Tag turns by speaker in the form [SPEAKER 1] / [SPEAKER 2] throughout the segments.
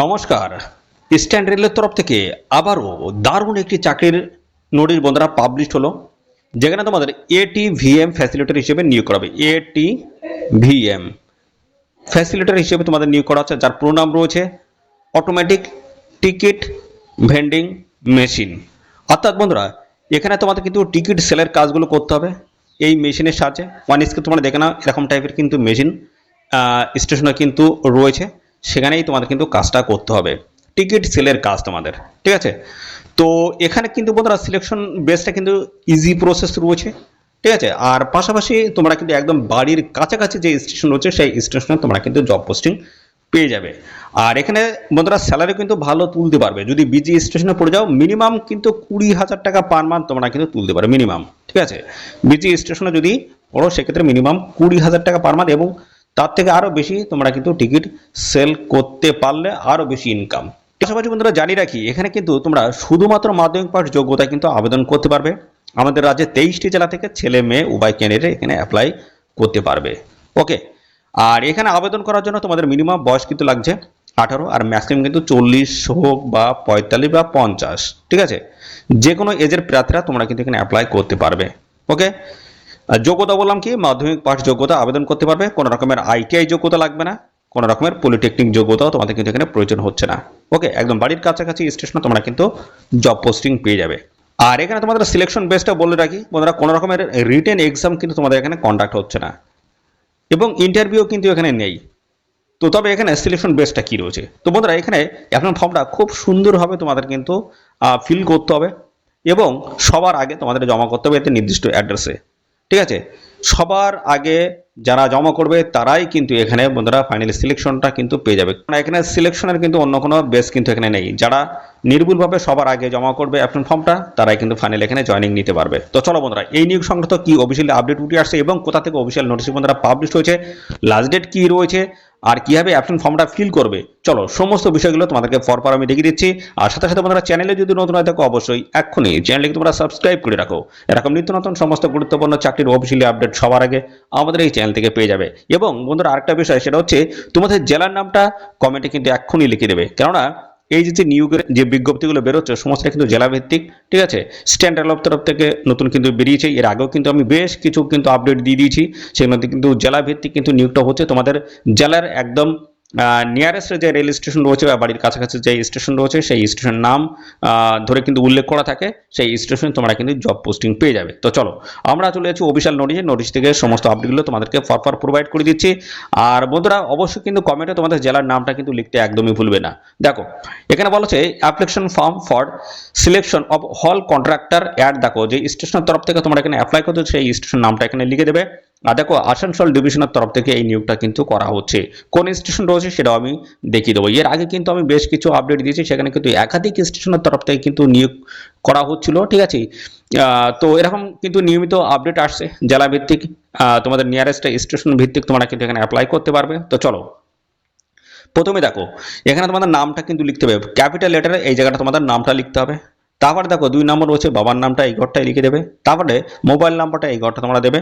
[SPEAKER 1] নমস্কার। ইস্টার্ন রেলের তরফ থেকে আবারও দারুণ একটি চাকরির নোটিশ বন্ধুরা পাবলিশ হলো, যেখানে তোমাদের এটিভিএম ফ্যাসিলিটেটর হিসেবে নিয়োগ করা হবে। এটিভিএম ফ্যাসিলিটেটর হিসেবে তোমাদের নিয়োগ করা হচ্ছে, যার পুরো নাম রয়েছে অটোমেটিক টিকিট ভেন্ডিং মেশিন। অর্থাৎ বন্ধুরা এখানে তোমাদের কিন্তু টিকিট সেলের কাজগুলো করতে হবে এই মেশিনের সাহায্যে। ওয়ান স্ক্রিন তোমরা দেখে নাও, এরকম টাইপের কিন্তু মেশিন স্টেশনে কিন্তু রয়েছে, সেখানেই তোমাদের কিন্তু কাজটা করতে হবে, টিকিট সেলের কাজ তোমাদের। ঠিক আছে, তো এখানে কিন্তু বন্ধুরা সিলেকশন বেসটা কিন্তু ইজি প্রসেস রয়েছে। ঠিক আছে, আর পাশাপাশি তোমরা কিন্তু একদম বাড়ির কাছাকাছি যে স্টেশন রয়েছে সেই স্টেশনে তোমরা কিন্তু জব পোস্টিং পেয়ে যাবে। আর এখানে বন্ধুরা স্যালারি কিন্তু ভালো তুলতে পারবে। যদি বিজি স্টেশনে পড়ে যাও মিনিমাম কিন্তু 20,000 টাকা পার মান্থ তোমরা কিন্তু তুলতে পারো মিনিমাম। ঠিক আছে, বিজি স্টেশনে যদি পড়ো সেক্ষেত্রে মিনিমাম 20,000 টাকা পার মান্থ, এবং তার থেকে আরও বেশি তোমরা কিন্তু টিকিট সেল করতে পারলে আরও বেশি ইনকাম। পাশাপাশি বন্ধুরা জানিয়ে রাখি, এখানে কিন্তু তোমরা শুধুমাত্র মাধ্যমিক পাস যোগ্যতায় কিন্তু আবেদন করতে পারবে। আমাদের রাজ্যে 23টি জেলা থেকে ছেলে মেয়ে উভয় ক্যান্ডিডেট এখানে অ্যাপ্লাই করতে পারবে। ওকে, আর এখানে আবেদন করার জন্য তোমাদের মিনিমাম বয়স কিন্তু লাগছে 18, আর ম্যাক্সিমাম কিন্তু 40 হোক বা 45 বা 50। ঠিক আছে, যে কোনো এজের প্রার্থীরা তোমরা কিন্তু এখানে অ্যাপ্লাই করতে পারবে। ওকে, যোগ্যতা বললাম কি, মাধ্যমিক পাস যোগ্যতা আবেদন করতে পারবে, কোনো রকমের আইটিআই যোগ্যতা লাগবে না, কোনো রকমের পলিটেকনিক যোগ্যতাও তোমাদের কিন্তু এখানে প্রয়োজন হচ্ছে না। ওকে, একদম বাড়ির কাছাকাছি স্টেশনে তোমরা কিন্তু জব পোস্টিং পেয়ে যাবে। আর এখানে তোমাদের সিলেকশন বেসটা বলে রাখি বন্ধুরা, কোনো রকমের রিটেন এক্সাম কিন্তু তোমাদের এখানে কন্ডাক্ট হচ্ছে না, এবং ইন্টারভিউ কিন্তু এখানে নেই। তো তবে এখানে সিলেকশন বেসটা কি রয়েছে, তো বন্ধুরা এখানে অ্যাপ্লিকেশন ফর্মটা খুব সুন্দরভাবে তোমাদের কিন্তু ফিল করতে হবে, এবং সবার আগে তোমাদের জমা করতে হবে এতে নির্দিষ্ট অ্যাড্রেসে। ঠিক আছে, সবার আগে যারা জমা করবে তারাই কিন্তু এখানে বন্ধুরা ফাইনালি সিলেকশনটা কিন্তু পেয়ে যাবে। কারণ এখানে সিলেকশনের কিন্তু অন্য কোনো বেস কিন্তু এখানে নেই। যারা নির্ভুলভাবে সবার আগে জমা করবে অ্যাপ্লিকেশন ফর্মটা, তারাই কিন্তু ফাইনালি এখানে জয়েনিং নিতে পারবে। তো চলো বন্ধুরা, এই নিয়োগ সংক্রান্ত কি অফিসিয়াল আপডেট উঠে আসছে এবং কোথা থেকে অফিসিয়াল নোটিশ বন্ধুরা পাবলিশ হয়েছে, লাস্ট ডেট কি রয়েছে, আর কিভাবে অ্যাপ্লিকেশন ফর্মটা ফিল করবে, চলো সমস্ত বিষয়গুলো তোমাদেরকে পরপর আমি দেখিয়ে দিচ্ছি। আর সাথে সাথে বন্ধুরা চ্যানেলে যদি নতুন হয়ে থাকো অবশ্যই এক্ষুনি চ্যানেলকে তোমরা সাবস্ক্রাইব করে রাখো, এরকম নিত্য নতুন সমস্ত গুরুত্বপূর্ণ চাকরির অফিসিয়ালি আপডেট সবার আগে আমাদের এই চ্যানেল থেকে পেয়ে যাবে। এবং বন্ধুরা আরেকটা বিষয়, সেটা হচ্ছে তোমাদের জেলার নামটা কমেন্টে কিন্তু এক্ষুনি লিখে দেবে, কেননা এই যে নিয়োগের যে বিজ্ঞপ্তিগুলো বেরোচ্ছে সমস্ত কিন্তু জেলা ভিত্তিক। ঠিক আছে, স্ট্যান্ডার্ড অফ তরফ থেকে নতুন কিন্তু বেরিয়েছে, এর আগেও কিন্তু আমি বেশ কিছু কিন্তু আপডেট দিয়ে দিয়েছি, সেই মধ্যে কিন্তু জেলা ভিত্তিক কিন্তু নিয়োগটা হচ্ছে। তোমাদের জেলার একদম নিয়ারেস্ট যে রেল স্টেশন রয়েছে বা বাড়ির কাছাকাছি যে স্টেশন রয়েছে সেই স্টেশনের নাম ধরে কিন্তু উল্লেখ করা থাকে, সেই স্টেশনে তোমরা কিন্তু জব পোস্টিং পেয়ে যাবে। তো চলো আমরা চলে যাচ্ছি অফিসিয়াল নোটিশ থেকে সমস্ত আপডেটগুলো তোমাদেরকে পরপর প্রোভাইড করে দিচ্ছি। আর বন্ধুরা অবশ্যই কিন্তু কমেন্টে তোমাদের জেলার নামটা কিন্তু লিখতে একদমই ভুলবে না। দেখো এখানে বলা হচ্ছে application form for selection of হল কন্ট্রাক্টর অ্যাট, দেখো যে স্টেশনের তরফ থেকে তোমরা এখানে অ্যাপ্লাই করছো সেই স্টেশন নামটা এখানে লিখে দেবে। আর দেখো আসানসোল ডিভিশনের তরফ থেকে এই নিয়োগটা কিন্তু করা হচ্ছে, কোন স্টেশন রয়েছে সেটাও আমি দেখিয়ে দেবো। এর আগে কিন্তু আমি বেশ কিছু আপডেট দিয়েছি, সেখানে কিন্তু একাধিক স্টেশনের তরফ থেকে কিন্তু নিয়োগ করা হচ্ছিল। ঠিক আছে, তো এরকম কিন্তু নিয়মিত আপডেট আসছে জেলা ভিত্তিক, তোমাদের নিয়ারেস্ট স্টেশন ভিত্তিক তোমরা কিন্তু এখানে অ্যাপ্লাই করতে পারবে। তো চলো প্রথমে দেখো এখানে তোমাদের নামটা কিন্তু লিখতে হবে, ক্যাপিটাল লেটারে এই জায়গাটা তোমাদের নামটা লিখতে হবে। তারপরে দেখো 2 নম্বর রয়েছে বাবার নামটা, এই ঘরটাই লিখে দেবে। তারপরে মোবাইল নাম্বারটা এই ঘরটা তোমরা দেবে।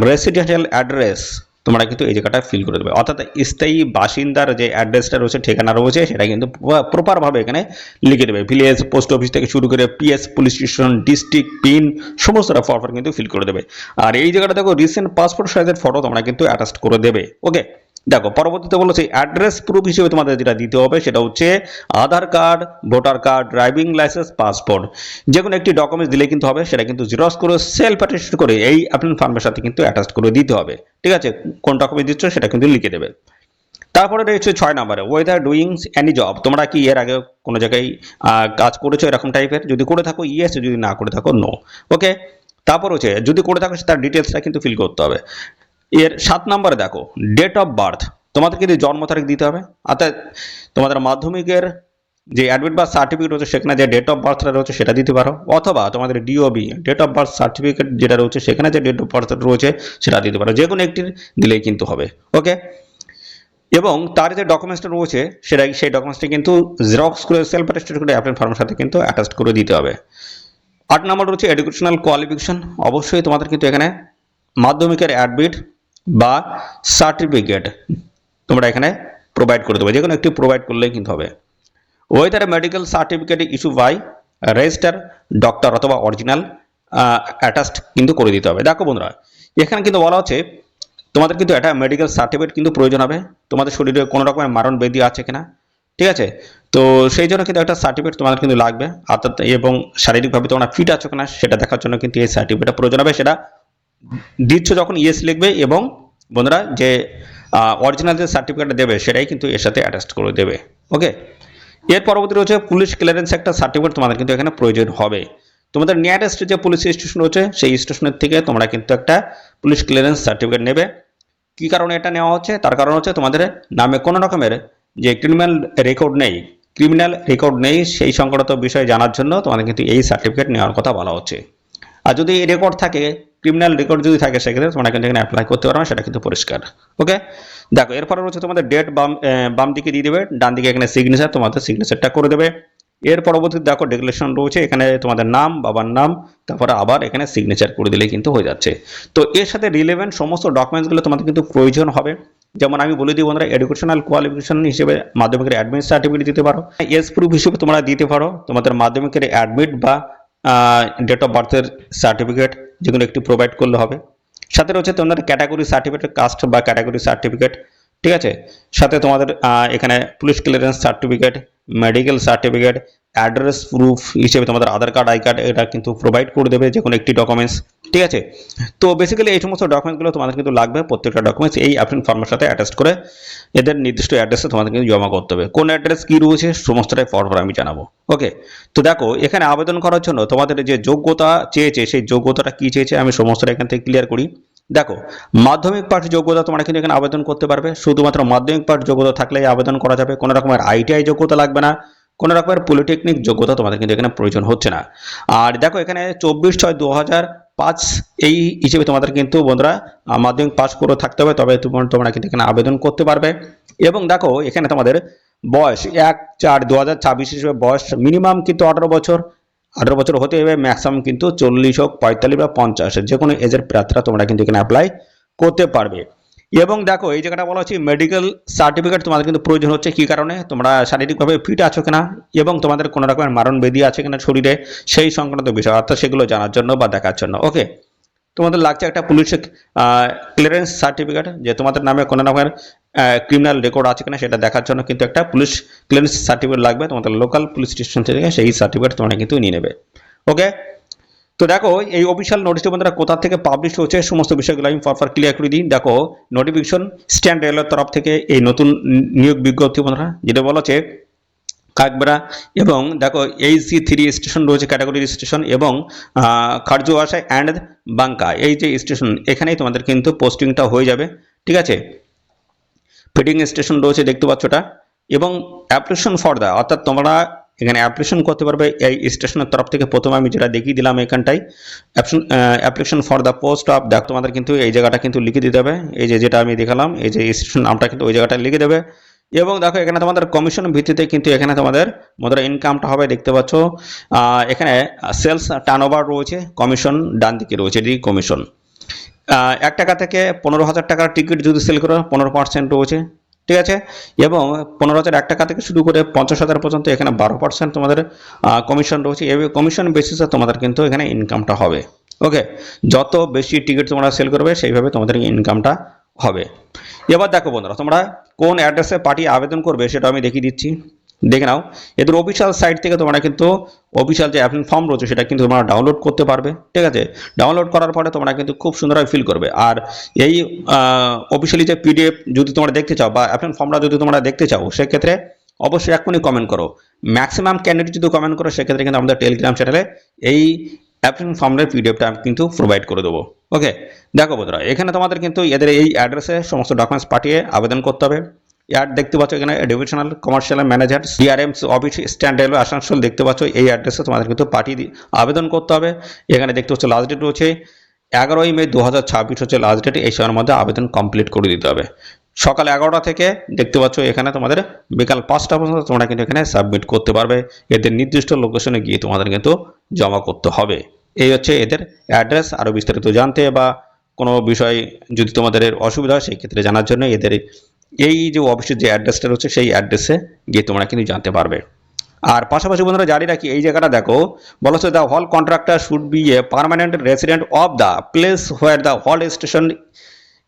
[SPEAKER 1] রেসিডেন্সিয়াল অ্যাড্রেস তোমরা কিন্তু এই জায়গাটা ফিল করে দেবে, অর্থাৎ স্থায়ী বাসিন্দার যে অ্যাড্রেসটা রয়েছে ঠিকানা রয়েছে সেটা কিন্তু প্রপারভাবে এখানে লিখে দেবে। ভিলেজ, পোস্ট অফিস থেকে শুরু করে PS, police station, district, pin সমস্তটা পরপর কিন্তু ফিল করে দেবে। আর এই জায়গাটা দেখো রিসেন্ট পাসপোর্ট সাইজের ফটো তোমরা কিন্তু অ্যাটাচ করে দেবে। ওকে, দেখো পরবর্তীতে বলেছে অ্যাড্রেস প্রুফ হিসেবে তোমাদের যেটা দিতে হবে সেটা হচ্ছে Aadhaar card, voter card, driving licence, passport, যে কোনো একটি ডকুমেন্টস দিলে কিন্তু হবে, সেটা কিন্তু জেরক্স করে সেলফ অ্যাটেস্ট করে এই অ্যাপ্লিকেশন ফর্মের সাথে কিন্তু অ্যাটাচ করে দিতে হবে। ঠিক আছে, কোন ডকুমেন্ট দিচ্ছ সেটা কিন্তু লিখে দেবে। তারপরে রয়েছে 6 নম্বরে ওয়েদার ডুইং এনি জব, তোমরা কি এর আগে কোনো জায়গায় কাজ করেছো এরকম টাইপের, যদি করে থাকো ইয়েস, যদি না করে থাকো নো। ওকে, তারপর হচ্ছে যদি করে থাকো তার ডিটেলসটা কিন্তু ফিল করতে হবে। এর 7 নম্বরে দেখো ডেট অফ বার্থ, তোমাদের কিন্তু জন্ম তারিখ দিতে হবে, অর্থাৎ তোমাদের মাধ্যমিকের যে অ্যাডমিট বার্থ সার্টিফিকেট রয়েছে সেখানে যে ডেট অফ বার্থটা রয়েছে সেটা দিতে পারো, অথবা তোমাদের DOB date of birth certificate যেটা রয়েছে সেখানে যে ডেট অফ বার্থ রয়েছে সেটা দিতে পারো, যে কোনো একটির দিলেই কিন্তু হবে। ওকে, এবং তার যে ডকুমেন্টসটা রয়েছে সেই ডকুমেন্টসটা কিন্তু জেরক্স করে সেলফ অ্যাটেস্টেড করে অ্যাপ্লিকেশন ফর্মের সাথে কিন্তু অ্যাটাচ করে দিতে হবে। 8 নম্বর রয়েছে এডুকেশনাল কোয়ালিফিকেশন, অবশ্যই তোমাদের কিন্তু এখানে মাধ্যমিকের অ্যাডমিট বা সার্টিফিকেট তোমরা এখানে প্রোভাইড করে দেবে, যে কোনো একটি প্রোভাইড করলেই কিন্তু হবে। Whether medical certificate issue by register doctor অথবা অরিজিনাল অ্যাটাস্ট কিন্তু করে দিতে হবে। দেখো বন্ধুরা, এখানে কিন্তু বলা হচ্ছে তোমাদের কিন্তু একটা মেডিকেল সার্টিফিকেট কিন্তু প্রয়োজন হবে, তোমাদের শরীরে কোনো রকমের মারণ ব্যাধি আছে কিনা, ঠিক আছে। তো সেই জন্য কিন্তু একটা সার্টিফিকেট তোমাদের কিন্তু লাগবে, অর্থাৎ এবং শারীরিকভাবে তোমরা ফিট আছো কিনা সেটা দেখার জন্য কিন্তু এই সার্টিফিকেটটা প্রয়োজন হবে। সেটা দিচ্ছ যখন ইয়েস লিখবে, এবং বন্ধুরা যে অরিজিনাল যে সার্টিফিকেটটা দেবে সেটাই কিন্তু এর সাথে অ্যাটাচ করে দেবে। ওকে, এর পরবর্তী রয়েছে পুলিশ ক্লিয়ারেন্স একটা সার্টিফিকেট তোমাদের কিন্তু এখানে প্রয়োজন হবে। তোমাদের নিয়ারেস্ট যে পুলিশ স্টেশন রয়েছে সেই স্টেশনের থেকে তোমরা কিন্তু একটা পুলিশ ক্লিয়ারেন্স সার্টিফিকেট নেবে। কী কারণে এটা নেওয়া হচ্ছে? তার কারণ হচ্ছে তোমাদের নামে কোনো রকমের যে ক্রিমিনাল রেকর্ড নেই সেই সংক্রান্ত বিষয়ে জানার জন্য তোমাদের কিন্তু এই সার্টিফিকেট নেওয়ার কথা বলা হচ্ছে। আর যদি এই রেকর্ড থাকে, ক্রিমিনাল রেকর্ড যদি থাকে, সেক্ষেত্রে তোমরা কিন্তু এখানে অ্যাপ্লাই করতে পারবে, সেটা কিন্তু পরিষ্কার। ওকে, দেখো এরপরে রয়েছে তোমাদের ডেট বাম দিকে দিয়ে দেবে, ডান দিকে এখানে সিগনেচার, তোমাদের সিগনেচারটা করে দেবে। এর পরবর্তী দেখো ডিক্লারেশন রয়েছে, এখানে তোমাদের নাম, বাবার নাম, তারপরে আবার এখানে সিগনেচার করে দিলেই কিন্তু হয়ে যাচ্ছে। তো এর সাথে রিলেভেন্ট সমস্ত ডকুমেন্টসগুলো তোমাদের কিন্তু প্রয়োজন হবে। যেমন আমি বলে দিই বন্ধুরা, এডুকেশনাল কোয়ালিফিকেশন হিসেবে মাধ্যমিকের অ্যাডমিট সার্টিফিকেট দিতে পারো, এজ প্রুফ হিসেবে তোমরা দিতে পারো তোমাদের মাধ্যমিকের অ্যাডমিট বা ডেট অফ বার্থের সার্টিফিকেট, যেগুলো একটু প্রোভাইড করলে হবে। সাথে রয়েছে তোমাদের ক্যাটাগরি সার্টিফিকেট, কাস্ট বা ক্যাটাগরি সার্টিফিকেট, ঠিক আছে। সাথে তোমাদের এখানে police clearance certificate, medical certificate, address proof হিসেবে তোমাদের আধার কার্ড, আই কার্ড, এটা কিন্তু প্রোভাইড করে দেবে, যে কোনো একটি ডকুমেন্টস, ঠিক আছে। তো বেসিক্যালি এই সমস্ত ডকুমেন্টসগুলো তোমাদের কিন্তু লাগবে। প্রত্যেকটা ডকুমেন্টস এই অ্যাপ্লিকেশন ফর্মের সাথে অ্যাটাচ করে এদের নির্দিষ্ট অ্যাড্রেসে তোমাদের কিন্তু জমা করতে হবে। কোন অ্যাড্রেস কী রয়েছে সমস্তটাই পরপর আমি জানাবো। ওকে, তো দেখো এখানে আবেদন করার জন্য তোমাদের যে যোগ্যতা চেয়েছে সেই যোগ্যতাটা কী চেয়েছে আমি সমস্তটা এখান থেকে ক্লিয়ার করি। দেখো, মাধ্যমিক পাঠ যোগ্যতা তোমরা কিন্তু এখানে আবেদন করতে পারবে, শুধুমাত্র মাধ্যমিক পাঠ যোগ্যতা থাকলেই আবেদন করা যাবে, কোনো রকমের আইটিআই যোগ্যতা লাগবে না, কোনো রকমের পলিটেকনিক যোগ্যতা তোমাদের কিন্তু এখানে প্রয়োজন হচ্ছে না। আর দেখো এখানে 24/6/2005 এই হিসেবে তোমাদের কিন্তু বন্ধুরা মাধ্যমিক পাস করে থাকতে হবে, তবে তোমরা কিন্তু এখানে আবেদন করতে পারবে। এবং দেখো এখানে তোমাদের বয়স 1/4/2026 হিসেবে বয়স মিনিমাম কিন্তু 18 বছর হতে হবে, ম্যাক্সিমাম কিন্তু 40 হোক, 45 বা 50, যে কোনো এজের প্রার্থীরা তোমরা কিন্তু এখানে অ্যাপ্লাই করতে পারবে। এবং দেখো এই জায়গাটা বলা হচ্ছে মেডিকেল সার্টিফিকেট তোমাদের কিন্তু প্রয়োজন হচ্ছে, কী কারণে? তোমরা শারীরিকভাবে ফিট আছো কিনা এবং তোমাদের কোনো রকমের মারণ ব্যাধি আছে কিনা শরীরে, সেই সংক্রান্ত বিষয়, অর্থাৎ সেগুলো জানার জন্য বা দেখার জন্য। ওকে, তোমাদের লাগছে একটা পুলিশ ক্লিয়ারেন্স সার্টিফিকেট, যে তোমাদের নামে কোনো রকমের ক্রিমিনাল রেকর্ড আছে কিনা সেটা দেখার জন্য কিন্তু একটা পুলিশ ক্লিয়ারেন্স সার্টিফিকেট লাগবে, তোমাদের লোকাল পুলিশ স্টেশন থেকে সেই সার্টিফিকেট তোমরা কিন্তু নিয়ে নেবে। ওকে, তো দেখো এই অফিসিয়াল নোটিশটি বন্ধুরা কোথা থেকে পাবলিশ হচ্ছে সমস্ত বিষয়গুলো আমি পরপর ক্লিয়ার করে দিই। দেখো নোটিফিকেশন স্ট্যান্ড রেলের তরফ থেকে এই নতুন নিয়োগ বিজ্ঞপ্তি বন্ধুরা, যেটা বলা হচ্ছে কাকবেড়া, এবং দেখো AC3 স্টেশন রয়েছে, ক্যাটাগরি স্টেশন, এবং খারজুয়াশা অ্যান্ড বাঙ্কা, এই যে স্টেশন এখানেই তোমাদের কিন্তু পোস্টিংটা হয়ে যাবে, ঠিক আছে। ফিডিং স্টেশন রয়েছে দেখতে পাচ্ছ এটা, এবং অ্যাপ্লিকেশন ফর দা, অর্থাৎ তোমরা এখানে অ্যাপ্লিকেশন করতে পারবে এই স্টেশনের তরফ থেকে। প্রথমে আমি যেটা দেখিয়ে দিলাম এখানটাই application for the post of, দেখ তোমাদের কিন্তু এই জায়গাটা কিন্তু লিখে দিতে হবে, এই যে যেটা আমি দেখালাম এই যে স্টেশন নামটা কিন্তু ওই জায়গাটা লিখে দেবে। এবং দেখো এখানে তোমাদের কমিশন ভিত্তিতে কিন্তু এখানে তোমাদের মুদ্রা ইনকামটা হবে, দেখতে পাচ্ছ এখানে সেলস টার্নওভার রয়েছে, কমিশন ডান দিকে রয়েছে, এটি কমিশন। 1 টাকা থেকে 15,000 টাকার টিকিট যদি সেল করো 15% রয়েছে, ঠিক আছে। এবং 15,001 টাকা থেকে শুরু করে 50,000 পর্যন্ত এখানে 12% তোমাদের কমিশন রয়েছে। এই কমিশন বেসিসে তোমাদের কিন্তু এখানে ইনকামটা হবে। ওকে, যত বেশি টিকিট তোমরা সেল করবে সেইভাবে তোমাদের ইনকামটা হবে। এবার দেখো বন্ধুরা, তোমরা কোন অ্যাড্রেসে পাঠিয়ে আবেদন করবে সেটা আমি দেখিয়ে দিচ্ছি, দেখে নাও। এদের অফিসিয়াল সাইট থেকে তোমরা কিন্তু অফিসিয়াল যে অ্যাপ্লিকেশন ফর্ম রয়েছে সেটা কিন্তু তোমরা ডাউনলোড করতে পারবে, ঠিক আছে। ডাউনলোড করার পরে তোমরা কিন্তু খুব সুন্দরভাবে ফিল করবে। আর এই অফিসিয়ালি যে PDF যদি তোমরা দেখতে চাও বা অ্যাপ্লিকেশন ফর্মটা যদি তোমরা দেখতে চাও, সেক্ষেত্রে অবশ্যই এখনই কমেন্ট করো। ম্যাক্সিমাম ক্যান্ডিডেট যদি কমেন্ট করো সেক্ষেত্রে কিন্তু আমাদের টেলিগ্রাম চ্যানেলে এই অ্যাপ্লিকেশন ফর্মের PDFটা আমি কিন্তু প্রোভাইড করে দেবো। ওকে, দেখো বন্ধুরা এখানে তোমাদের কিন্তু এদের এই অ্যাড্রেসে সমস্ত ডকুমেন্টস পাঠিয়ে আবেদন করতে হবে। অ্যাড দেখতে পাচ্ছ এখানে divisional commercial manager DRM's office stand railway Asansol, দেখতে পাচ্ছ এই অ্যাড্রেসে তোমাদের কিন্তু পাঠিয়ে আবেদন করতে হবে। এখানে দেখতে পাচ্ছ লাস্ট ডেট রয়েছে 11ই মে 2026 হচ্ছে লাস্ট ডেট, এই সময়ের মধ্যে আবেদন কমপ্লিট করে দিতে হবে। সকাল 11টা থেকে দেখতে পাচ্ছ এখানে তোমাদের বিকাল 5টা পর্যন্ত তোমরা কিন্তু এখানে সাবমিট করতে পারবে। এদের নির্দিষ্ট লোকেশনে গিয়ে তোমাদের কিন্তু জমা করতে হবে। এই হচ্ছে এদের অ্যাড্রেস। আরও বিস্তারিত জানতে বা কোনো বিষয় যদি তোমাদের অসুবিধা হয় সেই ক্ষেত্রে জানার জন্য এদের এই যে অফিসের যে অ্যাড্রেসটা রয়েছে সেই অ্যাড্রেসে গিয়ে তোমরা কিন্তু জানতে পারবে। আর পাশাপাশি বন্ধুরা জারি রাখি এই জায়গাটা দেখো বলা হচ্ছে the hall contractor should B a permanent resident of the place where the hall station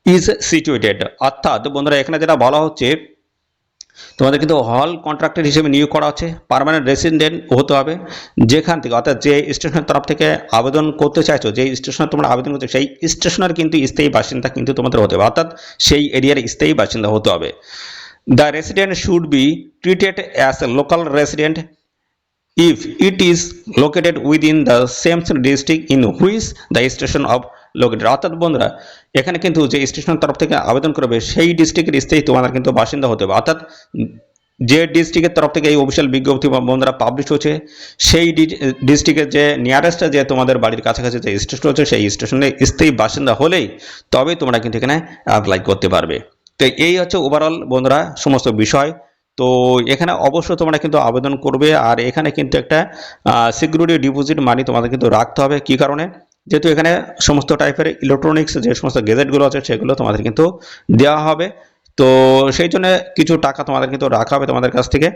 [SPEAKER 1] is situated. অর্থাৎ বন্ধুরা এখানে যেটা বলা হচ্ছে তোমাদের কিন্তু হল কন্ট্রাক্টর হিসেবে নিয়োগ করা হচ্ছে, পার্মানেন্ট রেসিডেন্ট হতে হবে যেখান থেকে, অর্থাৎ যে স্টেশনের তরফ থেকে আবেদন করতে চাইছো, যে স্টেশনে তোমরা আবেদন করছো সেই স্টেশনের কিন্তু স্থায়ী বাসিন্দা কিন্তু তোমাদের হতে হবে, অর্থাৎ সেই এরিয়ার স্থায়ী বাসিন্দা হতে হবে। The resident should be treated as a local resident if it is located within the same district in which the station of located। অর্থাৎ বন্ধুরা এখানে কিন্তু যে স্টেশনের তরফ থেকে আবেদন করবে সেই ডিস্ট্রিক্টের স্থায়ী তোমাদের কিন্তু বাসিন্দা হতে হবে, অর্থাৎ যে ডিস্ট্রিক্টের তরফ থেকে এই অফিসিয়াল বিজ্ঞপ্তি বন্ধুরা পাবলিশ হচ্ছে সেই ডিস্ট্রিক্টের যে নিয়ারেস্ট যে তোমাদের বাড়ির কাছাকাছি যে স্টেশন হচ্ছে সেই স্টেশনে স্থায়ী বাসিন্দা হলেই তবেই তোমরা কিন্তু এখানে অ্যাপ্লাই করতে পারবে। তো এই হচ্ছে ওভারঅল বন্ধুরা সমস্ত বিষয়। তো এখানে অবশ্যই তোমরা কিন্তু আবেদন করবে, আর এখানে কিন্তু একটা সিকিউরিটি ডিপোজিট মানি তোমাদের কিন্তু রাখতে হবে। কি কারণে? যেহেতু এখানে সমস্ত টাইপের ইলেকট্রনিক্স যে সমস্ত গেজেটগুলো আছে সেগুলো তোমাদের কিন্তু দেওয়া হবে, তো সেই জন্য কিছু টাকা তোমাদের কিন্তু রাখা হবে তোমাদের কাছ থেকে।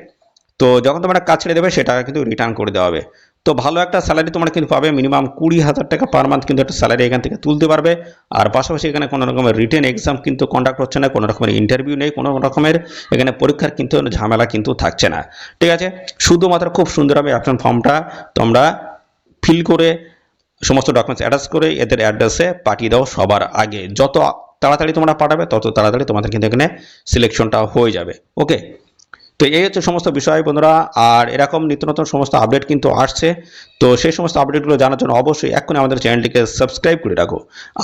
[SPEAKER 1] তো যখন তোমরা কাজ ছেড়ে দেবে সে টাকা কিন্তু রিটার্ন করে দেওয়া হবে। তো ভালো একটা স্যালারি তোমরা কিন্তু পাবে, মিনিমাম 20,000 টাকা পার মান্থ কিন্তু একটা স্যালারি এখান থেকে তুলতে পারবে। আর পাশাপাশি এখানে কোনো রকমের রিটেন এক্সাম কিন্তু কন্ডাক্ট হচ্ছে না, কোনো রকমের ইন্টারভিউ নেই, কোনো রকমের এখানে পরীক্ষার কিন্তু ঝামেলা কিন্তু থাকছে না। ঠিক আছে, শুধুমাত্র খুব সুন্দরভাবে অ্যাপ্লিকেশন ফর্মটা তোমরা ফিল করে সমস্ত ডকুমেন্টস অ্যাটাচ করে এদের অ্যাড্রেসে পাঠিয়ে দাও সবার আগে। যত তাড়াতাড়ি তোমরা পাঠাবে তত তাড়াতাড়ি তোমাদের কিন্তু এখানে সিলেকশনটা হয়ে যাবে। ওকে, তো এই হচ্ছে সমস্ত বিষয় বন্ধুরা। আর এরকম নিত্য নতুন সমস্ত আপডেট কিন্তু আসছে, তো সেই সমস্ত আপডেটগুলো জানার জন্য অবশ্যই এক্ষুনি আমাদের চ্যানেলটিকে সাবস্ক্রাইব করে রাখো।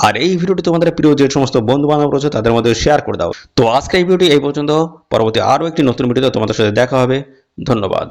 [SPEAKER 1] আর এই ভিডিওটি তোমাদের প্রিয় যে সমস্ত বন্ধু বান্ধব রয়েছে তাদের মধ্যে শেয়ার করে দাও। তো আজকে এই ভিডিওটি এই পর্যন্ত, পরবর্তী আরও একটি নতুন ভিডিওতে তোমাদের সাথে দেখা হবে। ধন্যবাদ।